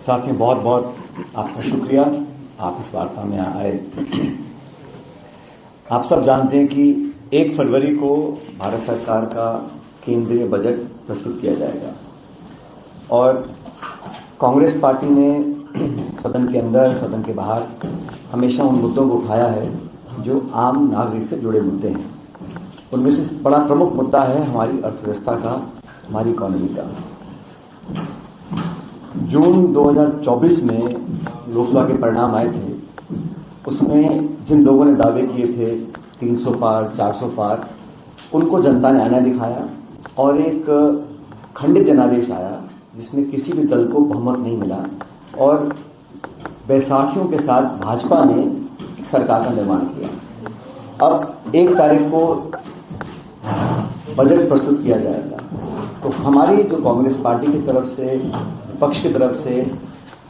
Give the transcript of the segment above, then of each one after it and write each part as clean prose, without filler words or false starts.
साथियों, बहुत बहुत आपका शुक्रिया, आप इस वार्ता में आए। आप सब जानते हैं कि 1 फरवरी को भारत सरकार का केंद्रीय बजट प्रस्तुत किया जाएगा और कांग्रेस पार्टी ने सदन के अंदर, सदन के बाहर हमेशा उन मुद्दों को उठाया है जो आम नागरिक से जुड़े मुद्दे हैं। उनमें से बड़ा प्रमुख मुद्दा है हमारी अर्थव्यवस्था का, हमारी इकोनॉमी का। जून 2024 में लोकसभा के परिणाम आए थे, उसमें जिन लोगों ने दावे किए थे 300 पार, 400 पार, उनको जनता ने आईना दिखाया और एक खंडित जनादेश आया जिसमें किसी भी दल को बहुमत नहीं मिला और बैसाखियों के साथ भाजपा ने सरकार का निर्माण किया। अब 1 तारीख को बजट प्रस्तुत किया जाएगा, तो हमारी जो कांग्रेस पार्टी की तरफ से, विपक्ष की तरफ से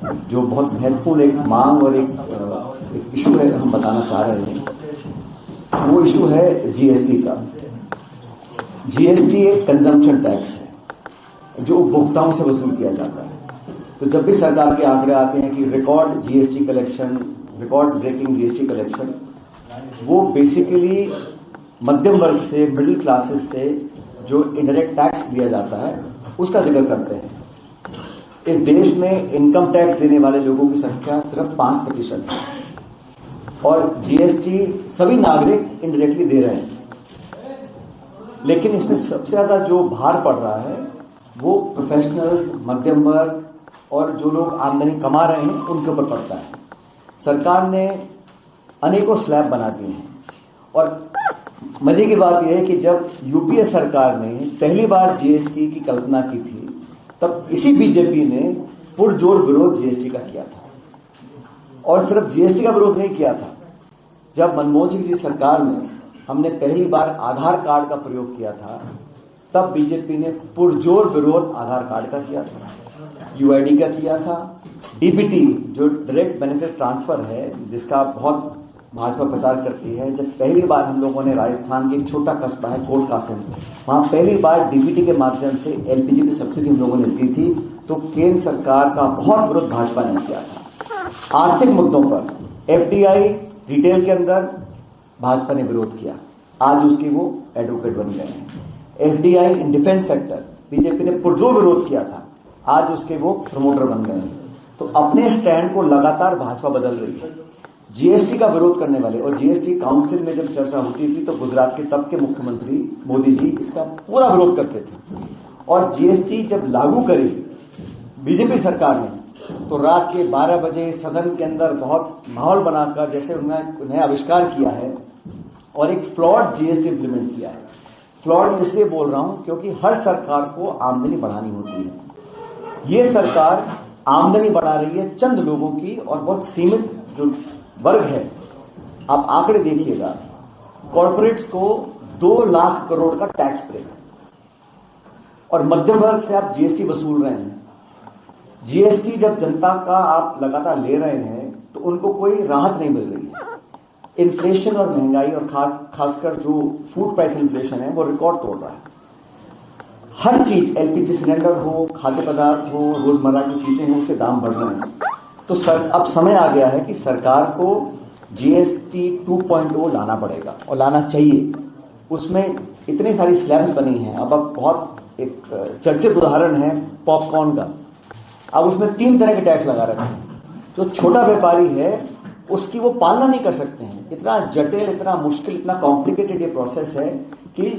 जो बहुत महत्वपूर्ण एक मांग और एक इशू है, हम बताना चाह रहे हैं, वो इशू है जीएसटी का। जीएसटी एक कंजम्पशन टैक्स है जो उपभोक्ताओं से वसूल किया जाता है। तो जब भी सरकार के आंकड़े आते हैं कि record GST collection, record breaking GST collection, वो बेसिकली मध्यम वर्ग से, मिडिल क्लासेस से जो इनडायरेक्ट टैक्स दिया जाता है उसका जिक्र करते हैं। इस देश में इनकम टैक्स देने वाले लोगों की संख्या सिर्फ 5% है और जीएसटी सभी नागरिक इनडायरेक्टली दे रहे हैं। लेकिन इसमें सबसे ज्यादा जो भार पड़ रहा है वो प्रोफेशनल्स, मध्यम वर्ग और जो लोग आमदनी कमा रहे हैं उनके ऊपर पड़ता है। सरकार ने अनेकों स्लैब बना दिए हैं और मजे की बात यह है कि जब यूपीए सरकार ने पहली बार जीएसटी की कल्पना की थी, तब इसी बीजेपी ने पुरजोर विरोध जीएसटी का किया था। और सिर्फ जीएसटी का विरोध नहीं किया था, जब मनमोहन सिंह जी सरकार में हमने पहली बार आधार कार्ड का प्रयोग किया था, तब बीजेपी ने पुरजोर विरोध आधार कार्ड का किया था, यूआईडी का किया था, डीबीटी जो डायरेक्ट बेनिफिट ट्रांसफर है जिसका बहुत भाजपा प्रचार करती है। जब पहली बार हम लोगों ने राजस्थान के एक छोटा कस्बा है कोट कासिम, वहां पहली बार डीबीटी के माध्यम से एलपीजी की सब्सिडी हम लोगों ने दी थी, तो केंद्र सरकार का बहुत विरोध भाजपा ने किया था। आर्थिक मुद्दों पर एफडीआई रिटेल के अंदर भाजपा ने विरोध किया, आज उसकी वो एडवोकेट बन गए हैं। FDI in defence sector BJP ने पुरजोर विरोध किया था, आज उसके वो प्रमोटर बन गए हैं। तो अपने स्टैंड को लगातार भाजपा बदल रही है। जीएसटी का विरोध करने वाले, और जीएसटी काउंसिल में जब चर्चा होती थी तो गुजरात के तब के मुख्यमंत्री मोदी जी इसका पूरा विरोध करते थे। और जीएसटी जब लागू करी बीजेपी सरकार ने, तो रात के 12 बजे सदन के अंदर बहुत माहौल बनाकर जैसे उन्हें आविष्कार किया है और एक फ्लॉड जीएसटी इंप्लीमेंट किया है। फ्लॉड में इसलिए बोल रहा हूं क्योंकि हर सरकार को आमदनी बढ़ानी होती है। ये सरकार आमदनी बढ़ा रही है चंद लोगों की और बहुत सीमित जो वर्ग है। आप आंकड़े देखिएगा, कॉर्पोरेट्स को 2 लाख करोड़ का टैक्स ब्रेक और मध्यम वर्ग से आप जीएसटी वसूल रहे हैं। जीएसटी जब जनता का आप लगातार ले रहे हैं तो उनको कोई राहत नहीं मिल रही है। इन्फ्लेशन और महंगाई और खासकर जो फूड प्राइस इन्फ्लेशन है वो रिकॉर्ड तोड़ रहा है। हर चीज, एलपीजी सिलेंडर हो, खाद्य पदार्थ हो, रोजमर्रा की चीजें हो, उसके दाम बढ़ रहे हैं। तो अब समय आ गया है कि सरकार को जीएसटी 2.0 लाना पड़ेगा और लाना चाहिए। उसमें इतनी सारी स्लैब्स बनी हैं। अब बहुत एक चर्चित उदाहरण है पॉपकॉर्न का। अब उसमें 3 तरह के टैक्स लगा रखे हैं। जो छोटा व्यापारी है उसकी वो पालना नहीं कर सकते हैं। इतना जटिल, इतना मुश्किल, इतना कॉम्प्लिकेटेड ये प्रोसेस है कि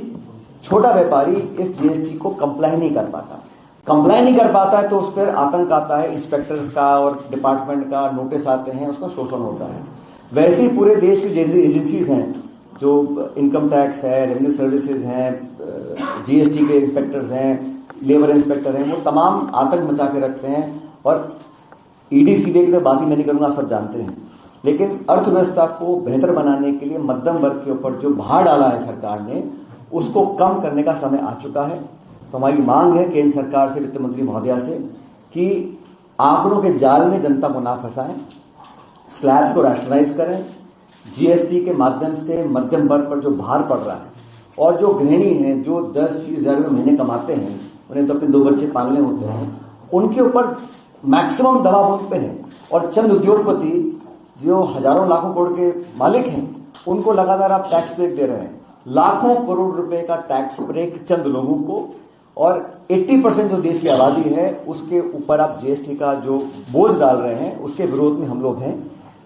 छोटा व्यापारी इस जीएसटी को कंप्लाई नहीं कर पाता। कंप्लाई नहीं कर पाता है तो उस पर आतंक आता है, इंस्पेक्टर्स का और डिपार्टमेंट का नोटिस आते हैं, उसका शोषण होता है। वैसे ही पूरे देश की एजेंसीज हैं, जो इनकम टैक्स है, रेवेन्यू सर्विसेज हैं, जीएसटी के इंस्पेक्टर्स हैं, लेबर इंस्पेक्टर हैं, वो तमाम आतंक मचा के रखते हैं। और ईडी सीबीआई की तो बात ही मैं नहीं करूंगा, आप सब जानते हैं। लेकिन अर्थव्यवस्था को बेहतर बनाने के लिए मध्यम वर्ग के ऊपर जो भार डाला है सरकार ने, उसको कम करने का समय आ चुका है। तो हमारी मांग है केंद्र सरकार से, वित्त मंत्री महोदया से, कि आंकड़ों के जाल में जनता को ना फंसाएं, स्लैब्स को रैशनलाइज करें, जीएसटी के माध्यम से मध्यम वर्ग पर जो भार पड़ रहा है, और जो गृहिणी हैं जो 10-20 हजार रुपये महीने कमाते हैं, उन्हें तो अपने 2 बच्चे पालने होते हैं, उनके ऊपर मैक्सिमम दबाव उन पे है और चंद उद्योगपति जो हजारों लाखों करोड़ के मालिक हैं उनको लगातार आप टैक्स ब्रेक दे रहे हैं। लाखों करोड़ रुपए का टैक्स ब्रेक चंद लोगों को और 80% जो देश की आबादी है उसके ऊपर आप जीएसटी का जो बोझ डाल रहे हैं उसके विरोध में हम लोग हैं।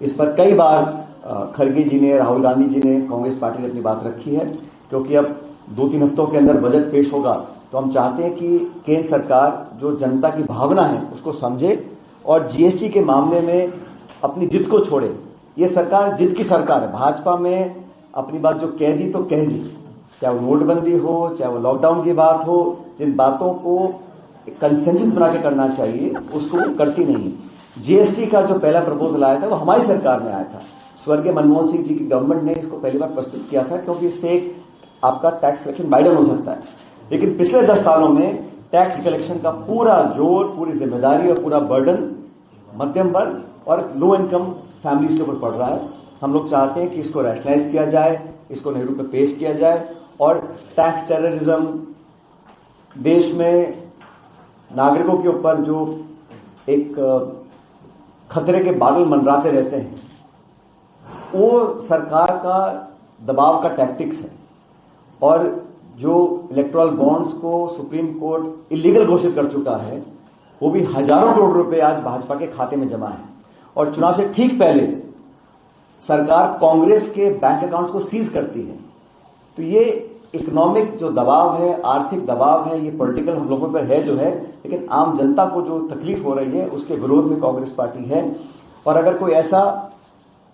इस पर कई बार खड़गे जी ने, राहुल गांधी जी ने, कांग्रेस पार्टी ने अपनी बात रखी है, क्योंकि अब 2-3 हफ्तों के अंदर बजट पेश होगा तो हम चाहते हैं कि केंद्र सरकार जो जनता की भावना है उसको समझे और जीएसटी के मामले में अपनी जिद को छोड़े। ये सरकार जिद की सरकार है। भाजपा में अपनी बात जो कह दी तो कह दी, चाहे वो नोटबंदी हो, चाहे वो लॉकडाउन की बात हो, जिन बातों को कंसेंसस बना के करना चाहिए उसको करती नहीं। जीएसटी का जो पहला प्रपोजल आया था वो हमारी सरकार में आया था। स्वर्गीय मनमोहन सिंह जी की गवर्नमेंट ने इसको पहली बार प्रस्तुत किया था, क्योंकि इससे एक आपका टैक्स कलेक्शन बाइडन हो सकता है। लेकिन पिछले 10 सालों में टैक्स कलेक्शन का पूरा जोर, पूरी जिम्मेदारी और पूरा बर्डन मध्यम वर्ग और लो इनकम फैमिलीज के ऊपर पड़ रहा है। हम लोग चाहते हैं कि इसको रैशनलाइज किया जाए, इसको नेहरू पे पेश किया जाए और टैक्स टेररिज्म, देश में नागरिकों के ऊपर जो एक खतरे के बादल मंडराते रहते हैं वो सरकार का दबाव का टैक्टिक्स है। और जो इलेक्टोरल बॉन्ड्स को सुप्रीम कोर्ट इलीगल घोषित कर चुका है वो भी हजारों करोड़ रुपए आज भाजपा के खाते में जमा है। और चुनाव से ठीक पहले सरकार कांग्रेस के बैंक अकाउंट्स को सीज करती है। तो ये इकोनॉमिक जो दबाव है, आर्थिक दबाव है, ये पॉलिटिकल हम लोगों पर है जो है, लेकिन आम जनता को जो तकलीफ हो रही है उसके विरोध में कांग्रेस पार्टी है। और अगर कोई ऐसा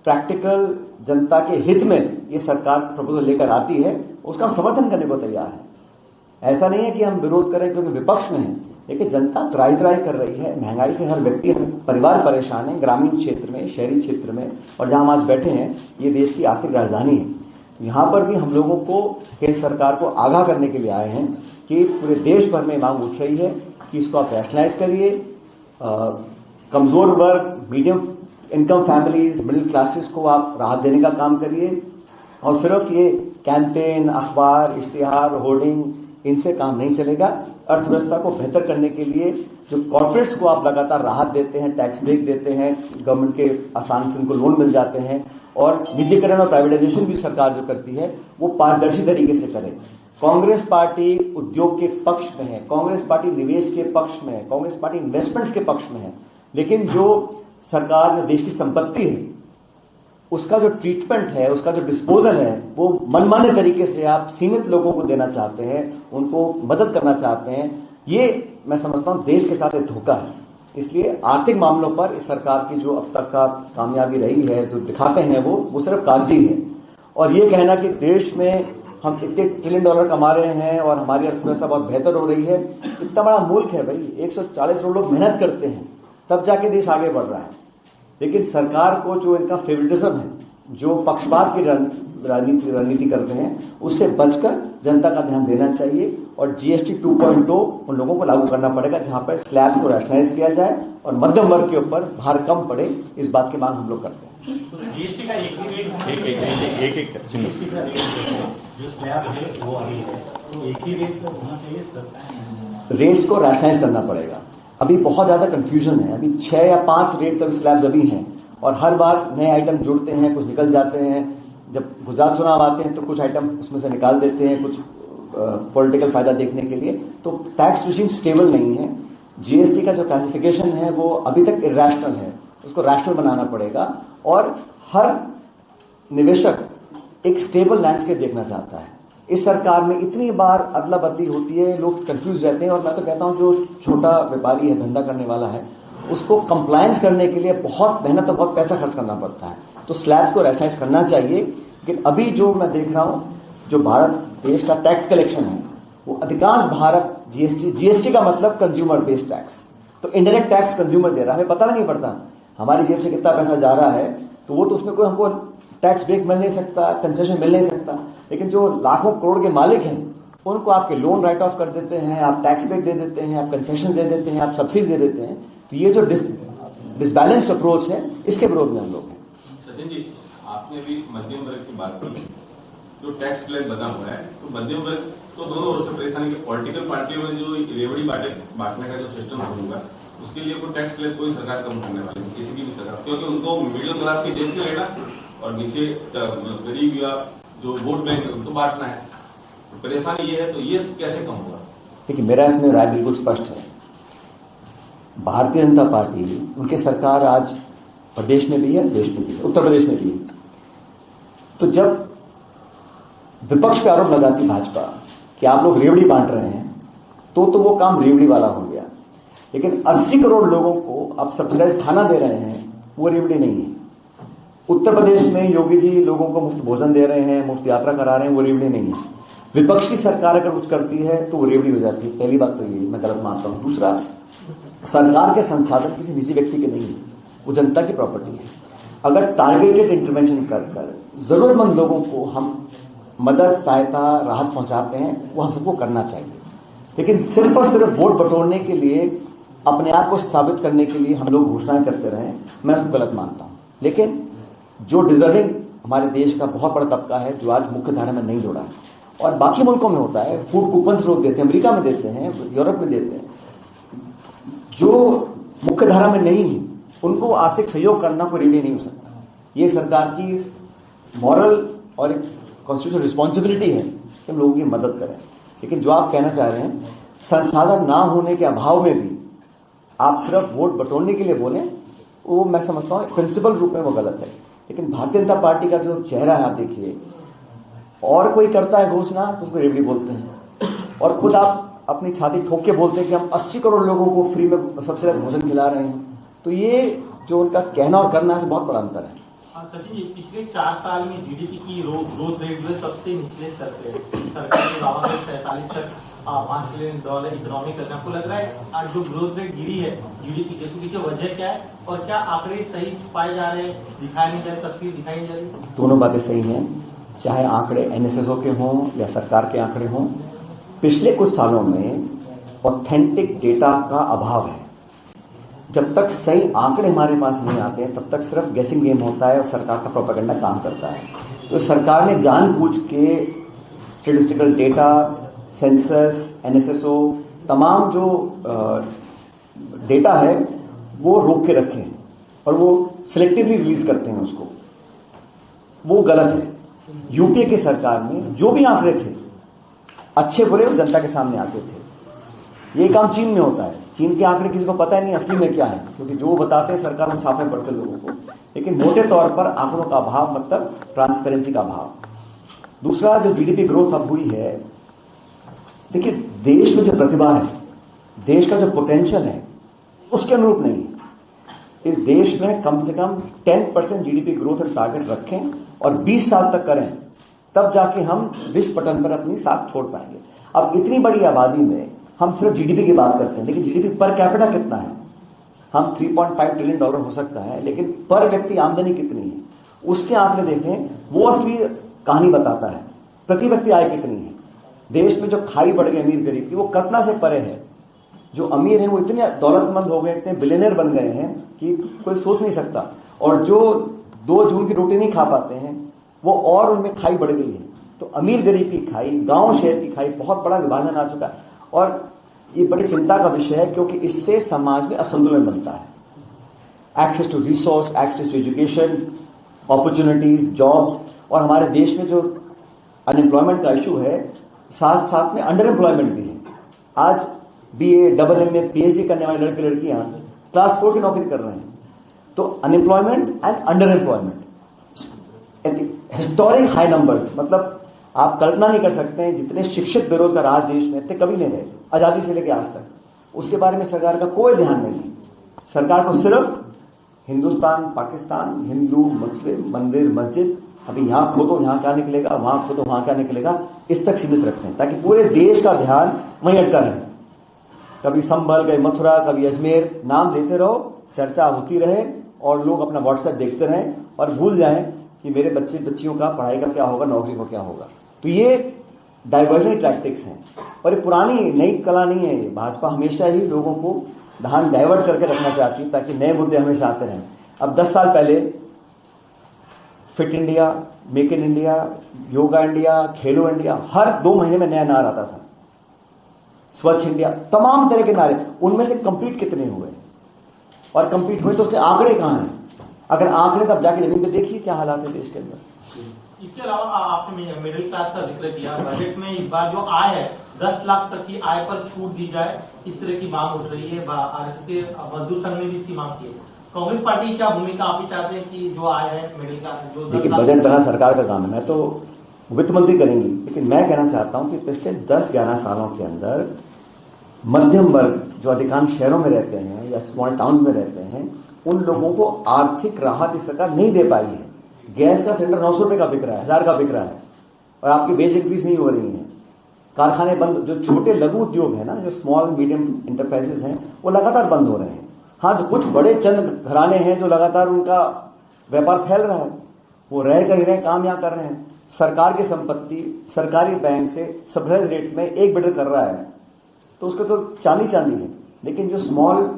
प्रैक्टिकल जनता के हित में ये सरकार प्रपोजल लेकर आती है उसका हम समर्थन करने को तैयार है। ऐसा नहीं है कि हम विरोध करें क्योंकि विपक्ष में है, लेकिन जनता त्राही कर रही है। महंगाई से हर व्यक्ति, हर परिवार परेशान है, ग्रामीण क्षेत्र में, शहरी क्षेत्र में, और जहां हम आज बैठे हैं ये देश की आर्थिक राजधानी है। तो यहां पर भी हम लोगों को केंद्र सरकार को आगाह करने के लिए आए हैं कि पूरे देश भर में मांग उठ रही है कि इसको आप रैशनलाइज करिए। कमजोर वर्ग, medium income families, middle classes को आप राहत देने का काम करिए। और सिर्फ ये कैंपेन, अखबार, इश्तिहार, होर्डिंग, इनसे काम नहीं चलेगा। अर्थव्यवस्था को बेहतर करने के लिए जो कॉर्पोरेट्स को आप लगातार राहत देते हैं, टैक्स ब्रेक देते हैं, गवर्नमेंट के आसान से उनको लोन मिल जाते हैं, और निजीकरण और प्राइवेटाइजेशन भी सरकार जो करती है वो पारदर्शी तरीके से करे। कांग्रेस पार्टी उद्योग के पक्ष में है, कांग्रेस पार्टी निवेश के पक्ष में है, कांग्रेस पार्टी इन्वेस्टमेंट्स के पक्ष में है। लेकिन जो सरकार में देश की संपत्ति है उसका जो ट्रीटमेंट है, उसका जो डिस्पोजल है, वो मनमाने तरीके से आप सीमित लोगों को देना चाहते हैं, उनको मदद करना चाहते हैं। ये मैं समझता हूं देश के साथ एक धोखा है। इसलिए आर्थिक मामलों पर इस सरकार की जो अब तक का कामयाबी रही है, जो दिखाते हैं वो सिर्फ कागजी है। और ये कहना कि देश में हम इतने $1 ट्रिलियन कमा रहे हैं और हमारी अर्थव्यवस्था बहुत बेहतर हो रही है, इतना बड़ा मुल्क है भाई, 140 करोड़ लोग मेहनत करते हैं तब जाके देश आगे बढ़ रहा है। लेकिन सरकार को जो इनका फेवरेटिज्म है, जो पक्षपात की रणनीति करते हैं, उससे बचकर जनता का ध्यान देना चाहिए। और जीएसटी 2.0 उन लोगों को लागू करना पड़ेगा जहां पर स्लैब्स को रैशनलाइज किया जाए और मध्यम वर्ग के ऊपर भार कम पड़े। इस बात की मांग हम लोग करते हैं। तो जीएसटी का एक जो स्लैब है वो अभी है, तो एक ही रेट होना चाहिए। रेट्स को रैशनलाइज करना पड़ेगा। अभी बहुत ज्यादा कंफ्यूजन है। अभी 6 या 5 रेट तो स्लैब्स अभी हैं और हर बार नए आइटम जुड़ते हैं, कुछ निकल जाते हैं। जब गुजरात चुनाव आते हैं तो कुछ आइटम उसमें से निकाल देते हैं, कुछ पॉलिटिकल फायदा देखने के लिए। तो टैक्स रिजीम स्टेबल नहीं है। जीएसटी का जो क्लासिफिकेशन है वो अभी तक इरैशनल है, उसको रैशनल बनाना पड़ेगा। और हर निवेशक एक स्टेबल लैंडस्केप देखना चाहता है। इस सरकार में इतनी बार अदला बदली होती है, लोग कंफ्यूज रहते हैं। और मैं तो कहता हूं जो छोटा व्यापारी है, धंधा करने वाला है, उसको कंप्लायंस करने के लिए बहुत मेहनत और बहुत पैसा खर्च करना पड़ता है। तो स्लैब्स को रैशनलाइज करना चाहिए। लेकिन अभी जो मैं देख रहा हूं, जो भारत देश का टैक्स कलेक्शन है वो अधिकांश भारत जीएसटी का मतलब कंज्यूमर बेस्ड टैक्स, तो इनडायरेक्ट टैक्स कंज्यूमर दे रहा है। हमें पता भी नहीं पड़ता हमारी जेब से कितना पैसा जा रहा है, तो वो तो उसमें कोई हमको टैक्स ब्रेक मिल नहीं सकता, कंसेशन मिल नहीं सकता। लेकिन जो लाखों करोड़ के मालिक हैं उनको आपके लोन राइट ऑफ कर देते हैं, आप टैक्स ब्रेक दे देते हैं, आप कंसेशन दे देते हैं, आप सब्सिडी दे देते हैं। तो ये जो डिसबैलेंस्ड अप्रोच है, इसके विरोध में हम लोग हैं। सचिन जी, आपने भी मध्यम वर्ग की बात की, जो टैक्स स्लैब बना हुआ है, तो मध्यम वर्ग तो दोनों ओर से परेशानी के पॉलिटिकल पार्टियों में जो रेवड़ी बांटने का जो सिस्टम होगा उसके लिए कोई टैक्स स्लैब कोई सरकार कम करने वाली नहीं, किसी की भी सरकार, क्योंकि उनको मिडिल क्लास की जेब से लेना और नीचे गरीब या जो वोट बैंक है उनको बांटना है। तो परेशानी ये है, तो ये कैसे कम होगा? देखिए, मेरा इसमें राय बिल्कुल स्पष्ट है। भारतीय जनता पार्टी, उनकी सरकार आज प्रदेश में भी है, देश में भी है, उत्तर प्रदेश में भी है। तो जब विपक्ष पे आरोप लगाती भाजपा कि आप लोग रेवड़ी बांट रहे हैं, तो वो काम रेवड़ी वाला हो गया। लेकिन 80 करोड़ लोगों को आप सब्सिडाइज खाना दे रहे हैं, वो रेवड़ी नहीं है। उत्तर प्रदेश में योगी जी लोगों को मुफ्त भोजन दे रहे हैं, मुफ्त यात्रा करा रहे हैं, वो रेवड़ी नहीं है। विपक्ष की सरकार अगर कुछ करती है तो वो रेवड़ी हो जाती है। पहली बात तो ये मैं गलत मानता हूं। दूसरा, सरकार के संसाधन किसी निजी व्यक्ति के नहीं है, वो जनता की प्रॉपर्टी है। अगर टारगेटेड इंटरवेंशन कर जरूरतमंद लोगों को हम मदद, सहायता, राहत पहुंचाते हैं, वो हम सबको करना चाहिए। लेकिन सिर्फ और सिर्फ वोट बटोरने के लिए, अपने आप को साबित करने के लिए हम लोग घोषणाएं करते रहे, मैं उसको गलत मानता हूं। लेकिन जो डिजर्विंग हमारे देश का बहुत बड़ा तबका है, जो आज मुख्य धारा में नहीं जुड़ा है, और बाकी मुल्कों में होता है, फूड कूपन्स लोग देते हैं, अमेरिका में देते हैं, यूरोप में देते हैं, जो मुख्य धारा में नहीं है उनको आर्थिक सहयोग करना कोई रेडी नहीं हो सकता। ये सरकार की मॉरल और एक कॉन्स्टिट्यूशनल रिस्पॉन्सिबिलिटी है कि हम लोगों की मदद करें। लेकिन जो आप कहना चाह रहे हैं, संसाधन ना होने के अभाव में भी आप सिर्फ वोट बटोरने के लिए बोलें, वो मैं समझता हूं प्रिंसिपल रूप में वो गलत है। लेकिन भारतीय जनता पार्टी का जो चेहरा है आप देखिए, और कोई करता है घोषणा तो उसको रेवड़ी बोलते हैं, और खुद आप अपनी छाती ठोक के बोलते हैं कि हम 80 करोड़ लोगों को फ्री में सबसे ज्यादा भोजन खिला रहे हैं। तो ये जो उनका कहना और करना है, बहुत बड़ा अंतर है। सचिन जी, पिछले 4 साल में जीडीपी की ग्रोथ रेट जो है सबसे निचले स्तर पे है। सरकार के दावा से 47 तक $5 ट्रिलियन इकोनॉमी करना, आपको लग रहा है आज जो ग्रोथ रेट गिरी है जीडीपी के, इसके पीछे वजह क्या है, और क्या आंकड़े सही पाए जा रहे हैं, दिखाई नहीं जा रही, तस्वीर दिखाई नहीं जा रही? दोनों बातें सही हैं, चाहे आंकड़े एनएसएसओ के हों या सरकार के आंकड़े हों। पिछले कुछ सालों में ऑथेंटिक डेटा का अभाव है। जब तक सही आंकड़े हमारे पास नहीं आते हैं, तब तक सिर्फ गेसिंग गेम होता है और सरकार का प्रोपेगेंडा काम करता है। तो सरकार ने जानबूझ के स्टैटिस्टिकल डेटा, सेंसस, एनएसएसओ, तमाम जो डेटा है वो रोक के रखे हैं और वो सिलेक्टिवली रिलीज करते हैं उसको। वो गलत है। यूपीए की सरकार में जो भी आंकड़े थे, अच्छे बुरे, वो जनता के सामने आते थे। ये काम चीन में होता है। चीन के आंकड़े किसी को पता ही नहीं असली में क्या है, क्योंकि जो बताते हैं सरकार में छापने पड़ते लोगों को। लेकिन मोटे तौर पर आंकड़ों का अभाव मतलब ट्रांसपेरेंसी का अभाव। दूसरा, जो जीडीपी ग्रोथ अब हुई है, देखिए देश में जो प्रतिभा है, देश का जो पोटेंशियल है, उसके अनुरूप नहीं है। इस देश में कम से कम 10% जीडीपी ग्रोथ टारगेट रखें और 20 साल तक करें, तब जाके हम विश्व पटल पर अपनी साख छोड़ पाएंगे। अब इतनी बड़ी आबादी में हम सिर्फ जीडीपी की बात करते हैं, लेकिन जीडीपी पर कैपिटा कितना है? हम $3.5 ट्रिलियन हो सकता है, लेकिन पर व्यक्ति आमदनी कितनी है उसके आंकड़े देखें, वो असली कहानी बताता है। प्रति व्यक्ति आय कितनी है? देश में जो खाई बढ़ गई अमीर गरीब की, वो कल्पना से परे है। जो अमीर हैं वो इतने दौलतमंद हो गए, इतने बिलियनर बन गए हैं कि कोई सोच नहीं सकता। और जो 2 जून की रोटी नहीं खा पाते हैं, वो और उनमें खाई बढ़ गई है। तो अमीर गरीब की खाई, गांव शहर की खाई, बहुत बड़ा विभाजन आ चुका है। और ये बड़ी चिंता का विषय है, क्योंकि इससे समाज में असंतुलन बनता है। Access to resource, access to education, opportunities, jobs, और हमारे देश में जो अनएम्प्लॉयमेंट का इशू है, साथ साथ में अंडर एम्प्लॉयमेंट भी है। आज BA, MA, PhD करने वाले लड़के लड़कियां क्लास 4 की नौकरी कर रहे हैं। तो unemployment and under employment, historic high numbers, मतलब आप कल्पना नहीं कर सकते हैं जितने शिक्षित बेरोजगार आज देश में इतने कभी नहीं रहे, आजादी से लेकर आज तक। उसके बारे में सरकार का कोई ध्यान नहीं। सरकार को सिर्फ हिंदुस्तान, पाकिस्तान, हिंदू, मुस्लिम, मंदिर, मस्जिद, अभी यहां खोदो यहां क्या निकलेगा, वहां खोदो वहां क्या निकलेगा, इस तक सीमित रखते हैं, ताकि पूरे देश का ध्यान वहीं अटका रहे। कभी संभल, कभी मथुरा, कभी अजमेर, नाम लेते रहो, चर्चा होती रहे और लोग अपना व्हाट्सएप देखते रहें और भूल जाएं कि मेरे बच्चे बच्चियों का पढ़ाई का क्या होगा, नौकरी को क्या होगा। तो ये डाइवर्जन टैक्टिक्स हैं और ये पुरानी नई कला नहीं है। ये भाजपा हमेशा ही लोगों को ध्यान डाइवर्ट करके रखना चाहती है, ताकि नए मुद्दे हमेशा आते रहें। अब 10 साल पहले fit India, make in India, yoga India, Khelo India, हर 2 महीने में नया नारा आता था। स्वच्छ इंडिया, तमाम तरह के नारे, उनमें से कंप्लीट कितने हुए? और कम्पीट हुए तो उसके आंकड़े कहाँ हैं? अगर आंकड़े तब जाके जमीन पे देखिए क्या हालात है देश के अंदर। इसके अलावा आपने मिडिल क्लास का जिक्र किया, बजट में इस बार जो आय है 10 लाख तक की आय पर छूट दी जाए, इस तरह की मांग उठ रही है। आरएसएस के मजदूर संघ ने भी इसकी मांग की है। कांग्रेस पार्टी की क्या भूमिका आप ही चाहते हैं कि जो आय है मिडिल क्लास जो देखिए, बजट बना सरकार का काम है, मैं तो वित्त मंत्री करेंगी, लेकिन मैं कहना चाहता हूं कि पिछले 10-11 सालों के अंदर मध्यम वर्ग जो अधिकांश शहरों में रहते हैं या स्मॉल टाउन्स में रहते हैं, उन लोगों को आर्थिक राहत इस सरकार नहीं दे पाई है। गैस का सिलेंडर 900 रुपए का बिक रहा है, 1000 का बिक रहा है, और आपकी वेज इंक्रीज नहीं हो रही है। कारखाने बंद, जो छोटे लघु उद्योग है ना, जो स्मॉल मीडियम इंटरप्राइजेस हैं, वो लगातार बंद हो रहे हैं। हाँ, जो कुछ बड़े चंद घराने हैं जो लगातार उनका व्यापार फैल रहा है, वो रह कहीं रहे, काम यहाँ कर रहे हैं। सरकार की संपत्ति सरकारी बैंक से सब्सिडाइज रेट में एक बिल्डर कर रहा है, तो उसका तो चांदी है। लेकिन जो स्मॉल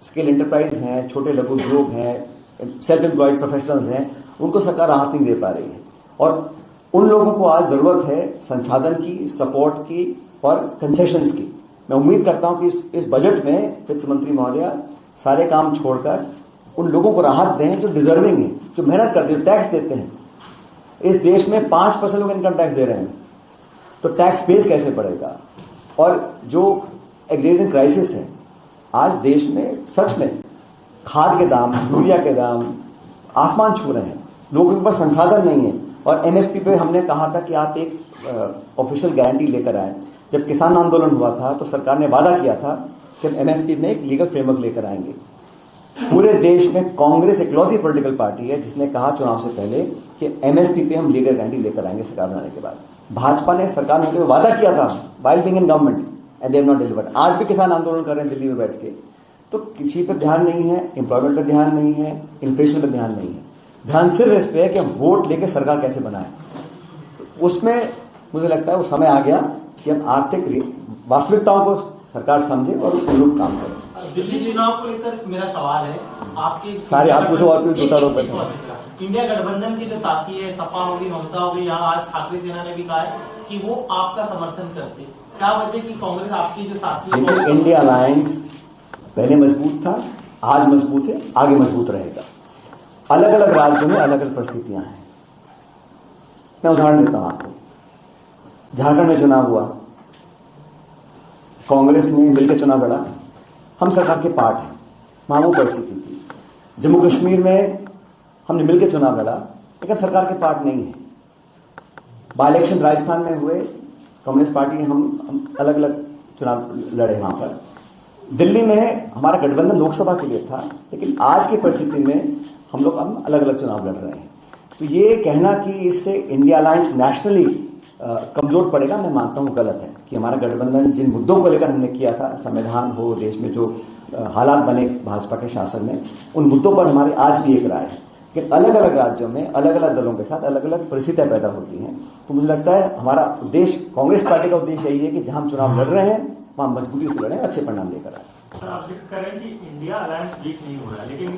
स्केल एंटरप्राइज हैं, छोटे लघु उद्योग हैं, सेल्फ एम्प्लॉयड प्रोफेशनल्स हैं, उनको सरकार राहत नहीं दे पा रही है। और उन लोगों को आज जरूरत है संसाधन की, सपोर्ट की और कंसेशंस की। मैं उम्मीद करता हूं कि इस बजट में वित्त मंत्री महोदया सारे काम छोड़कर उन लोगों को राहत दें जो डिजर्विंग है, जो मेहनत करते हैं, जो टैक्स देते हैं। इस देश में 5% लोग इनकम टैक्स दे रहे हैं, तो टैक्स बेस कैसे बढ़ेगा? और जो एग्रीगेशन क्राइसिस है आज देश में, सच में खाद के दाम, यूरिया के दाम आसमान छू रहे हैं, लोगों के पास संसाधन नहीं है। और एमएसपी पे हमने कहा था कि आप एक ऑफिशियल गारंटी लेकर आए। जब किसान आंदोलन हुआ था तो सरकार ने वादा किया था कि हम एमएसपी में एक लीगल फ्रेमवर्क लेकर आएंगे। पूरे देश में कांग्रेस इकलौती पॉलिटिकल पार्टी है जिसने कहा चुनाव से पहले कि एमएसपी पे हम लीगल गारंटी लेकर आएंगे सरकार बनाने के बाद। भाजपा ने सरकार में वादा किया था while being in government and they have not delivered. आज भी किसान आंदोलन कर रहे हैं दिल्ली में बैठ के। तो किसी पर ध्यान नहीं है, एम्प्लॉयमेंट पर ध्यान नहीं है, इन्फ्लेशन पर ध्यान नहीं है। ध्यान सिर्फ इस पे है कि हम वोट लेके सरकार कैसे बनाए। तो उसमें मुझे लगता है वो समय आ गया कि हम आर्थिक वास्तविकताओं को सरकार समझे और उसके अनुरूप काम करें। दिल्ली चुनाव को लेकर मेरा सवाल है, आपके सारे आप पूछो और कुछ दो रुपए। इंडिया गठबंधन के जो साथी है, सपा होगी, ममता होगी, यहाँ आज ठाकरे सेना ने भी कहा है कि वो आपका समर्थन करते। क्या वजह कि कांग्रेस आपकी जो साथी है? इंडिया अलायंस पहले मजबूत था, आज मजबूत है, आगे मजबूत रहेगा। अलग अलग राज्यों में अलग अलग परिस्थितियां हैं। मैं उदाहरण देता हूं आपको। झारखंड में चुनाव हुआ, कांग्रेस ने मिलकर चुनाव लड़ा, हम सरकार के पार्ट हैं, वहां वो परिस्थिति थी। जम्मू कश्मीर में हमने मिलकर चुनाव लड़ा, लेकिन सरकार के पार्ट नहीं है। बाई इलेक्शन राजस्थान में हुए, कांग्रेस पार्टी हम अलग अलग चुनाव लड़े वहां पर। दिल्ली में हमारा गठबंधन लोकसभा के लिए था, लेकिन आज की परिस्थिति में हम लोग अब अलग अलग चुनाव लड़ रहे हैं। तो ये कहना कि इससे इंडिया अलायंस नेशनली कमजोर पड़ेगा, मैं मानता हूं गलत है। कि हमारा गठबंधन जिन मुद्दों को लेकर हमने किया था, संविधान हो, देश में जो हालात बने भाजपा के शासन में, उन मुद्दों पर हमारी आज भी एक राय है कि अलग अलग राज्यों में अलग अलग दलों के साथ अलग अलग परिस्थितियां पैदा होती हैं। तो मुझे लगता है हमारा उद्देश्य, कांग्रेस पार्टी का उद्देश्य यही है कि जहां हम चुनाव लड़ रहे हैं वहां मजबूती से लड़ें, अच्छे परिणाम लेकर आए। सर, आप जिक्र करें कि इंडिया अलायंस वीक नहीं हो रहा है, लेकिन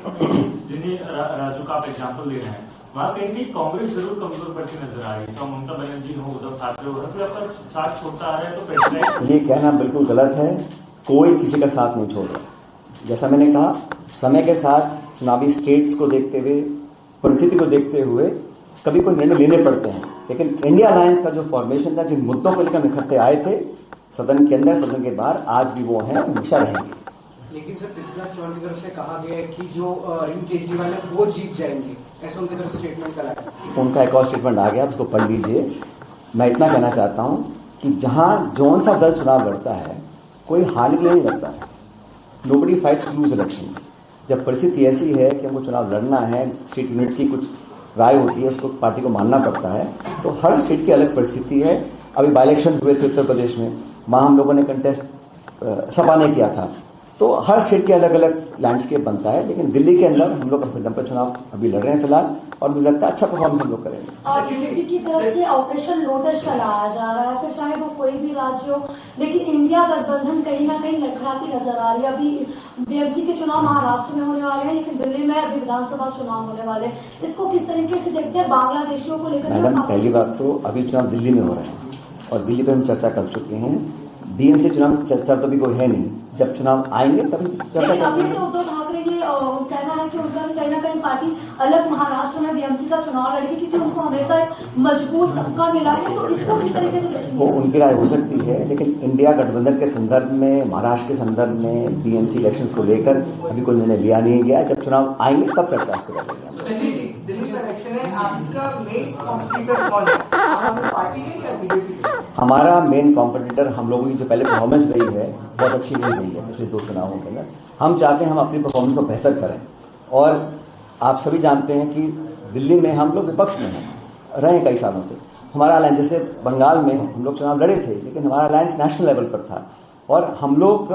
जिन्हें राज्यों का आप एग्जाम्पल ले रहे हैं, वहां कहीं से कांग्रेस जरूर कमजोर पड़ती नजर आ रही है। तो ममता बनर्जी हो, उद्धव ठाकरे हो, तो आपका साथ छोड़ता आ रहा है, तो प्रेशराइज। ये कहना बिल्कुल गलत है। कोई किसी का साथ नहीं छोड़ रहा। जैसा मैंने कहा, समय के साथ चुनावी स्टेट्स को देखते हुए, परिस्थिति को देखते हुए कभी कोई निर्णय लेने पड़ते हैं। लेकिन इंडिया अलायंस का जो फॉर्मेशन था, जिन मुद्दों को लेकर हम इकट्ठे आए थे, सदन के अंदर, सदन के बाहर, आज भी वो हैं, हमेशा रहेंगे। लेकिन सर, पृथ्वीराज चौहान की तरफ से कहा गया है कि जो अरविंद केजरीवाल है वो जीत जाएंगे, ऐसा उनकी तरफ स्टेटमेंट करा है। उनका एक और स्टेटमेंट आ गया, उसको पढ़ लीजिए। मैं इतना कहना चाहता हूं कि जहां जौन सा दल चुनाव लड़ता है, कोई हारने के लिए नहीं लड़ता है। Nobody fights lose elections. जब परिस्थिति ऐसी है कि हमको चुनाव लड़ना है, स्टेट यूनिट्स की कुछ राय होती है, उसको पार्टी को मानना पड़ता है। तो हर स्टेट की अलग परिस्थिति है। अभी बाई इलेक्शन हुए थे उत्तर प्रदेश में, वहां हम लोगों ने कंटेस्ट सपा ने किया था। तो हर स्टेट के अलग अलग लैंडस्केप बनता है। लेकिन दिल्ली के अंदर हम लोग अपने दम पर चुनाव अभी लड़ रहे हैं फिलहाल, और मुझे लगता है अच्छा परफॉर्मेंस हम लोग करेंगे। बीजेपी की तरफ से ऑपरेशन लोटस चलाया जा रहा है, फिर चाहे वो कोई भी राज्य हो, लेकिन इंडिया गठबंधन कहीं ना कहीं लड़खड़ाती नजर आ रही है। अभी बीएमसी के चुनाव महाराष्ट्र में होने वाले हैं, लेकिन दिल्ली में अभी विधानसभा चुनाव होने वाले हैं। इसको किस तरीके से देखते हैं बांग्लादेशियों को लेकर? मैडम, पहली बात तो अभी चुनाव दिल्ली में हो रहे हैं और दिल्ली पे हम चर्चा कर चुके हैं। बीएमसी चुनाव चर्चा तो भी कोई है नहीं। जब चुनाव आएंगे तभी चर्चा अभी करेंगे। से उद्धव ठाकरे ने कि अलग महाराष्ट्र में बीएमसी का चुनाव लड़ेगी, क्योंकि उनको हमेशा एक मजबूत तबका मिला है, तो इसको किस तरीके से देखेंगे? वो उनकी राय हो सकती है, लेकिन इंडिया गठबंधन के संदर्भ में, महाराष्ट्र के संदर्भ में बीएमसी इलेक्शंस को लेकर अभी कोई निर्णय लिया नहीं गया। जब चुनाव आएंगे तब चर्चा इस पर करेंगे। दिल्ली का इलेक्शन है, आपका मेन कॉम्पिटिटर कौन है? आम पार्टी है या बीजेपी? हमारा मेन कॉम्पिटिटर, हम लोगों की जो पहले परफॉर्मेंस रही है बहुत अच्छी नहीं रही है पिछले 2 चुनावों के अंदर। हम चाहते हैं हम अपनी परफॉर्मेंस को बेहतर करें, और आप सभी जानते हैं कि दिल्ली में हम लोग विपक्ष में हैं, रहे कई सालों से। हमारा अलायंस, जैसे बंगाल में हम लोग चुनाव लड़े थे, लेकिन हमारा अलायंस नेशनल लेवल पर था, और हम लोग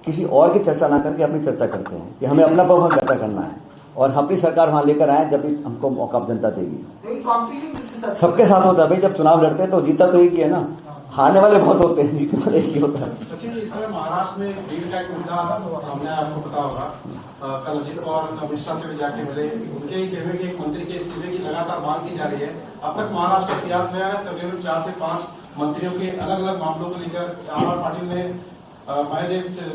किसी और की चर्चा ना करके अपनी चर्चा करते हैं कि हमें अपना परफॉर्मेंस बेहतर करना है, और अपनी सरकार वहां लेकर आए जब भी हमको मौका जनता देगी। सबके साथ होता है भाई, जब चुनाव लड़ते हैं तो जीता तो एक ही है ना, हारने वाले बहुत होते हैं, जीतने वाले एक ही होता है। सचिन, इस समय महाराष्ट्र में भीड़ का एक मुद्दा सामने आपको पता होगा। कल अजित पवार अमित शाह से भी जाके मिले, उनके ही कहने के एक मंत्री के इस्तीफे की लगातार मांग की जा रही है। अब तक महाराष्ट्र का इतिहास में तकरीबन 4 से 5 मंत्रियों के अलग अलग मामलों को लेकर आम आदमी पार्टी ने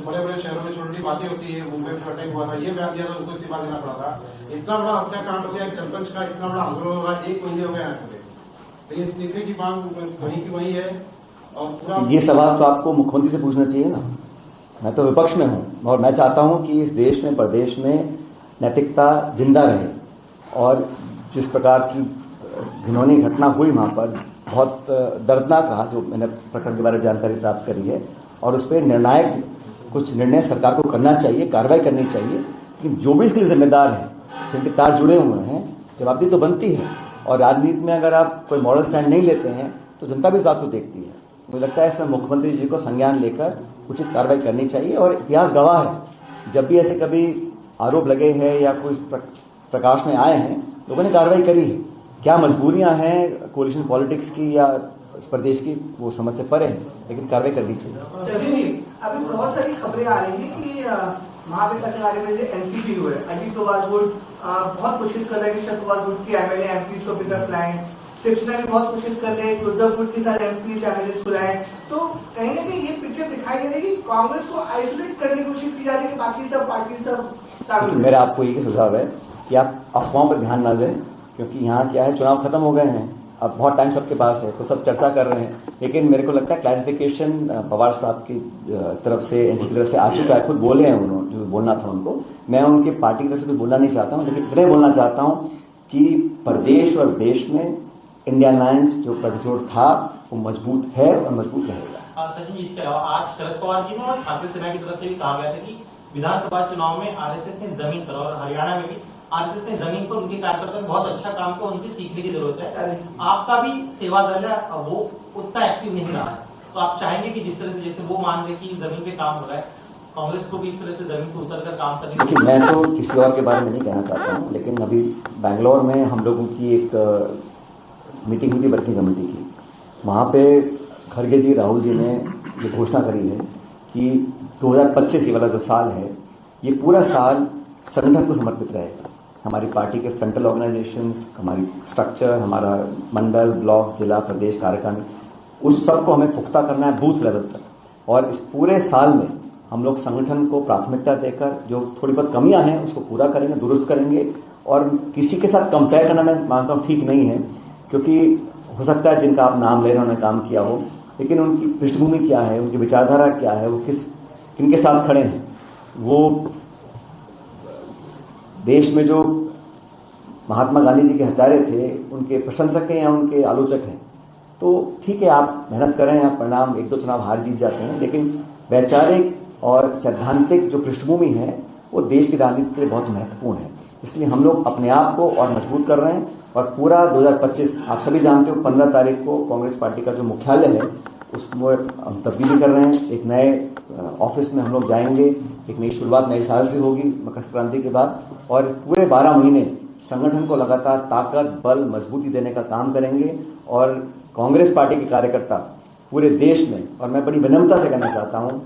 बड़े बड़े शहरों में छोटी बातें होती है, मुंबई में अटैक हुआ था, ये बयान दिया था, उनको इस्तीफा देना पड़ा था। इतना बड़ा हत्याकांड हो गया, सरपंच का इतना बड़ा आंदोलन होगा, 1 महीने हो गया तो इस्तीफे की मांग वहीं की वहीं है। और पूरा ये सवाल तो आपको मुख्यमंत्री से पूछना चाहिए ना, मैं तो विपक्ष में हूं, और मैं चाहता हूं कि इस देश में, प्रदेश में नैतिकता जिंदा रहे। और जिस प्रकार की घिनौनी घटना हुई वहां पर, बहुत दर्दनाक रहा, जो मैंने प्रकरण के बारे में जानकारी प्राप्त करी है, और उस पर निर्णायक कुछ निर्णय सरकार को करना चाहिए, कार्रवाई करनी चाहिए। कि जो भी इसके लिए जिम्मेदार हैं, जिनके तार जुड़े हुए हैं, जवाबदेही तो बनती है। और राजनीति में अगर आप कोई मॉरल स्टैंड नहीं लेते हैं तो जनता भी इस बात को देखती है। मुझे लगता है इसमें मुख्यमंत्री जी को संज्ञान लेकर उचित कार्रवाई करनी चाहिए। और इतिहास गवाह है, जब भी ऐसे कभी आरोप लगे हैं या कोई प्रकाश में आए हैं, लोगों ने कार्रवाई करी है। क्या मजबूरियां हैं कोalition पॉलिटिक्स की या इस प्रदेश की, वो समझ से परे है, लेकिन कार्रवाई करनी चाहिए। सचिन, अभी बहुत सारी खबरें आ रही हैं कि महाविकास अघाड़ी में एनसीपी हुए, अजीत पवार गुट बहुत कोशिश कर रहे हैं कि शरद पवार गुट की एमएलए एमपी को पिकअप लाएं, शिवसेना भी बहुत कोशिश कर रहे हैं कि उद्धव गुट के साथ एमपी एमएलए बुलाएं। तो कहीं ना कहीं ये पिक्चर दिखाई दे रही है कि कांग्रेस को आइसोलेट करने की कोशिश की जा रही है, बाकी सब पार्टी सब शामिल। मेरा आपको ये सुझाव है कि आप अफवाहों पर ध्यान न दें, क्योंकि यहाँ क्या है, चुनाव खत्म हो गए हैं, अब बहुत टाइम सबके पास है, तो सब चर्चा कर रहे हैं। लेकिन मेरे को लगता है क्लैरिफिकेशन पवार साहब की तरफ से, एनसीपी की तरफ से आ चुका है, खुद बोले हैं उन्होंने जो बोलना था उनको। मैं उनकी पार्टी की तरफ से कुछ बोलना नहीं चाहता हूँ, लेकिन इतने बोलना चाहता हूँ कि प्रदेश और देश में इंडियन अलायंस जो गठजोड़ था वो मजबूत है और मजबूत रहेगा। सचिन, इसके अलावा आज शरद पवार जी ने और ठाकरे सेना की तरफ से भी कहा गया था कि विधानसभा चुनाव में आरएसएस ने जमीन पर, और हरियाणा में भी आरएसएस ने जमीन पर उनके कार्यकर्ता बहुत अच्छा काम को उनसे सीखने की जरूरत है। आपका भी सेवा दल है, वो उतना एक्टिव नहीं रहा है, तो आप चाहेंगे कि जिस तरह से जैसे वो मान रहे कि जमीन पे काम हो रहा है, कांग्रेस को भी इस तरह से जमीन पे उतर कर काम करने। देखिए, मैं तो किसी और के बारे में नहीं कहना चाहता हूँ, लेकिन अभी बैंगलोर में हम लोगों की एक मीटिंग हुई थी वर्किंग कमेटी की। वहाँ पे खड़गे जी, राहुल जी ने ये घोषणा करी है कि 2025 वाला जो साल है, ये पूरा साल संगठन को समर्पित रहेगा। हमारी पार्टी के फ्रंटल ऑर्गेनाइजेशंस, हमारी स्ट्रक्चर, हमारा मंडल, ब्लॉक, जिला, प्रदेश, कार्यकारिणी, उस सब को हमें पुख्ता करना है बूथ लेवल तक। और इस पूरे साल में हम लोग संगठन को प्राथमिकता देकर जो थोड़ी बहुत कमियां हैं उसको पूरा करेंगे, दुरुस्त करेंगे। और किसी के साथ कंपेयर करना मैं मानता हूँ ठीक नहीं है, क्योंकि हो सकता है जिनका आप नाम ले रहे हैं उन्होंने काम किया हो, लेकिन उनकी पृष्ठभूमि क्या है, उनकी विचारधारा क्या है, वो किनके साथ खड़े हैं, वो देश में जो महात्मा गांधी जी के हत्यारे थे उनके प्रशंसक हैं या उनके आलोचक हैं। तो ठीक है, आप मेहनत करें, आप परिणाम 1-2 चुनाव हार जीत जाते हैं, लेकिन वैचारिक और सैद्धांतिक जो पृष्ठभूमि है वो देश की राजनीति के लिए बहुत महत्वपूर्ण है। इसलिए हम लोग अपने आप को और मजबूत कर रहे हैं। और पूरा 2025 आप सभी जानते हो, 15 तारीख को कांग्रेस पार्टी का जो मुख्यालय है उसमें हम तब्दीली कर रहे हैं। एक नए ऑफिस में हम लोग जाएंगे, एक नई शुरुआत नए साल से होगी मकर संक्रांति के बाद, और पूरे 12 महीने संगठन को लगातार ताकत, बल, मजबूती देने का काम करेंगे। और कांग्रेस पार्टी के कार्यकर्ता पूरे देश में, और मैं बड़ी विनम्रता से कहना चाहता हूँ,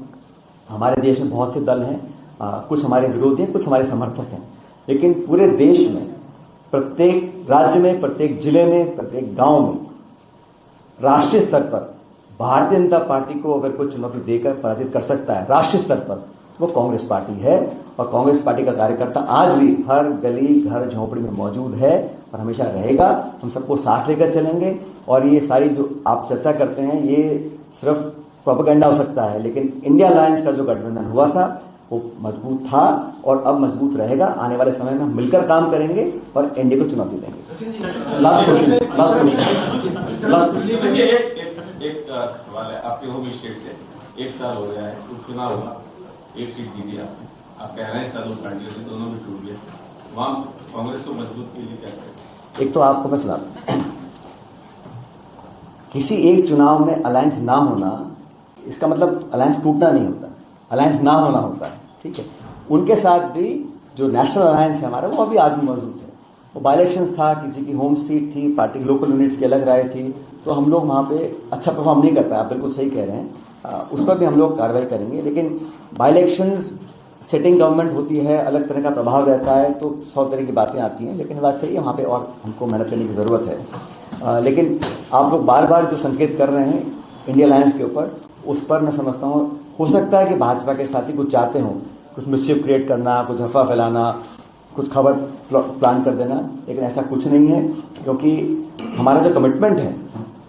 हमारे देश में बहुत से दल हैं, कुछ हमारे विरोधी हैं, कुछ हमारे समर्थक हैं, लेकिन पूरे देश में, प्रत्येक राज्य में, प्रत्येक जिले में, प्रत्येक गांव में, राष्ट्रीय स्तर पर भारतीय जनता पार्टी को अगर कोई चुनौती देकर पराजित कर सकता है राष्ट्रीय स्तर पर, वो कांग्रेस पार्टी है। और कांग्रेस पार्टी का कार्यकर्ता आज भी हर गली घर झोपड़ी में मौजूद है और हमेशा रहेगा। हम सबको साथ लेकर चलेंगे। और ये सारी जो आप चर्चा करते हैं ये सिर्फ प्रोपेगेंडा हो सकता है, लेकिन इंडिया अलायंस का जो गठबंधन हुआ था वो मजबूत था और अब मजबूत रहेगा। आने वाले समय में हम मिलकर काम करेंगे और एनडीए को चुनौती देंगे। लास्ट क्वेश्चन एक सवाल है आपके होम स्टेट से। 1 साल हो गया है, उपचुनाव हुआ, 1 सीट जीती आपने। आप कह रहे हैं सालों पार्टियों से दोनों भी टूट गए, वहां कांग्रेस को मजबूत के लिए क्या करें? एक तो आपको मैं सलाह दूं, किसी एक चुनाव में अलायंस ना होना इसका मतलब अलायंस टूटना नहीं होता, अलायंस ना होना होता है। ठीक है, उनके साथ भी जो नेशनल अलायंस है हमारा वो अभी आज भी मौजूद है। वो बाई इलेक्शन था, किसी की होम सीट थी, पार्टी लोकल यूनिट्स की अलग राय थी, तो हम लोग वहाँ पे अच्छा परफॉर्म नहीं कर पाए। आप बिल्कुल सही कह रहे हैं, उस पर भी हम लोग कार्रवाई करेंगे। लेकिन बाई इलेक्शंस सेटिंग गवर्नमेंट होती है, अलग तरह का प्रभाव रहता है, तो 100 तरह की बातें आती हैं। लेकिन बात सही है, वहाँ पे और हमको मेहनत करने की ज़रूरत है। लेकिन आप लोग बार बार जो संकेत कर रहे हैं इंडिया अलायंस के ऊपर, उस पर मैं समझता हूँ हो सकता है कि भाजपा के साथी कुछ चाहते हों, कुछ मिसचिफ क्रिएट करना, कुछ अफवाह फैलाना, कुछ खबर प्लान कर देना, लेकिन ऐसा कुछ नहीं है। क्योंकि हमारा जो कमिटमेंट है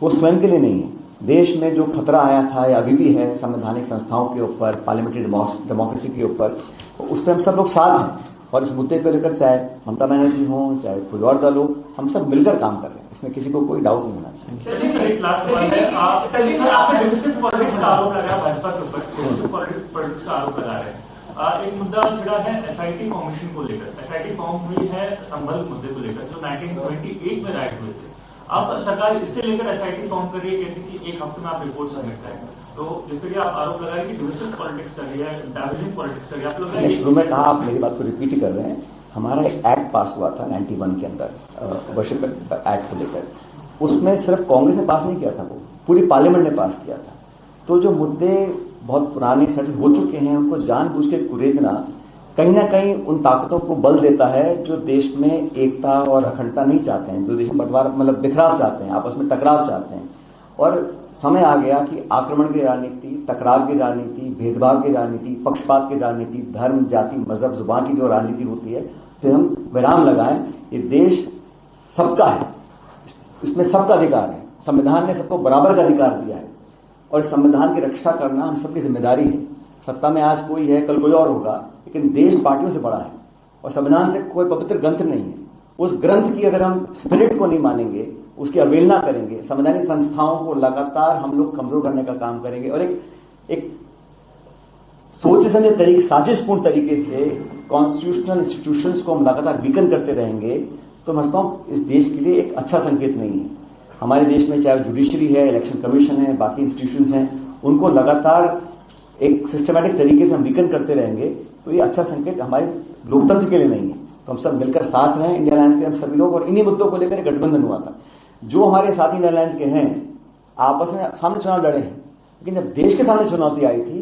वो स्वयं के लिए नहीं है। देश में जो खतरा आया था या अभी भी है संवैधानिक संस्थाओं के ऊपर, पार्लियामेंट्री डेमोक्रेसी के ऊपर, उस पर हम सब लोग साथ हैं। और इस मुद्दे को लेकर चाहे ममता बनर्जी हो, चाहे कोई और दल हो, हम सब मिलकर काम कर रहे हैं। इसमें किसी को कोई डाउट नहीं होना चाहिए। लास्ट सवाल है, आपने डिविसिव पॉलिटिक्स का आरोप लगाया भाजपा के ऊपर, डिविसिव पॉलिटिक्स का आरोप लगा रहे हैं। एक मुद्दा छिड़ा है एसआईटी फॉर्मेशन को लेकर। एसआईटी फॉर्म हुई है संभल मुद्दे को लेकर जो 1978 में राइट हुए थे। अब सरकार इससे लेकर एसआईटी फॉर्म कर रही है, कहती है कि 1 हफ्ते में आप रिपोर्ट सबमिट करें। तो जिस तरह आप आरोप लगा रहे हैं कि डिविसिव पॉलिटिक्स कर रही है, डाइविजन पॉलिटिक्स कर रही है, आप लोग इंस्ट्रूमेंट, हाँ आप मेरी बात को रिपीट ही कर रहे हैं। हमारा एक एक्ट पास हुआ था 91 के अंदर, वर्शिप एक्ट को लेकर। उसमें सिर्फ कांग्रेस ने पास नहीं किया था, वो पूरी पार्लियामेंट ने पास किया था। तो जो मुद्दे बहुत पुराने सेटल हो चुके हैं उनको जानबूझ के कुरेदना कहीं ना कहीं उन ताकतों को बल देता है जो देश में एकता और अखंडता नहीं चाहते हैं, जो देश में बंटवारा मतलब बिखराव चाहते हैं, आपस में टकराव चाहते हैं। और समय आ गया कि आक्रमण की राजनीति, टकराव की राजनीति, भेदभाव की राजनीति, पक्षपात की राजनीति, धर्म, जाति, मजहब, जुबान की जो राजनीति होती है, फिर हम विराम लगाएं। ये देश सबका है, इसमें सबका अधिकार है। संविधान ने सबको बराबर का अधिकार दिया है और संविधान की रक्षा करना हम सबकी जिम्मेदारी है। सत्ता में आज कोई है, कल कोई और होगा, लेकिन देश पार्टियों से बड़ा है और संविधान से कोई पवित्र ग्रंथ नहीं है। उस ग्रंथ की अगर हम स्पिरिट को नहीं मानेंगे, उसकी अवहेलना करेंगे, संवैधानिक संस्थाओं को लगातार हम लोग कमजोर करने का काम करेंगे और एक सोचे समझे तरीके, साजिशपूर्ण तरीके से कॉन्स्टिट्यूशनल इंस्टीट्यूशंस को हम लगातार वीकन करते रहेंगे, तो मैं समझता हूं इस देश के लिए एक अच्छा संकेत नहीं है। हमारे देश में चाहे जुडिशरी है, इलेक्शन कमीशन है, बाकी इंस्टीट्यूशंस हैं, उनको लगातार एक सिस्टमैटिक तरीके से हम वीकन करते रहेंगे, तो ये अच्छा संकेत हमारे लोकतंत्र के लिए नहीं है। तो हम सब मिलकर साथ रहें, इंडिया अलायंस के हम सभी लोग, और इन्हीं मुद्दों को लेकर गठबंधन हुआ था। जो हमारे साथी इंडिया अलायंस के हैं आपस में सामने चुनाव लड़े हैं, लेकिन जब देश के सामने चुनौती आई थी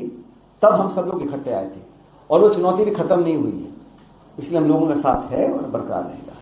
तब हम सब लोग इकट्ठे आए थे और वो चुनौती भी खत्म नहीं हुई है। इसलिए हम लोगों का साथ है और बरकरार रहेगा।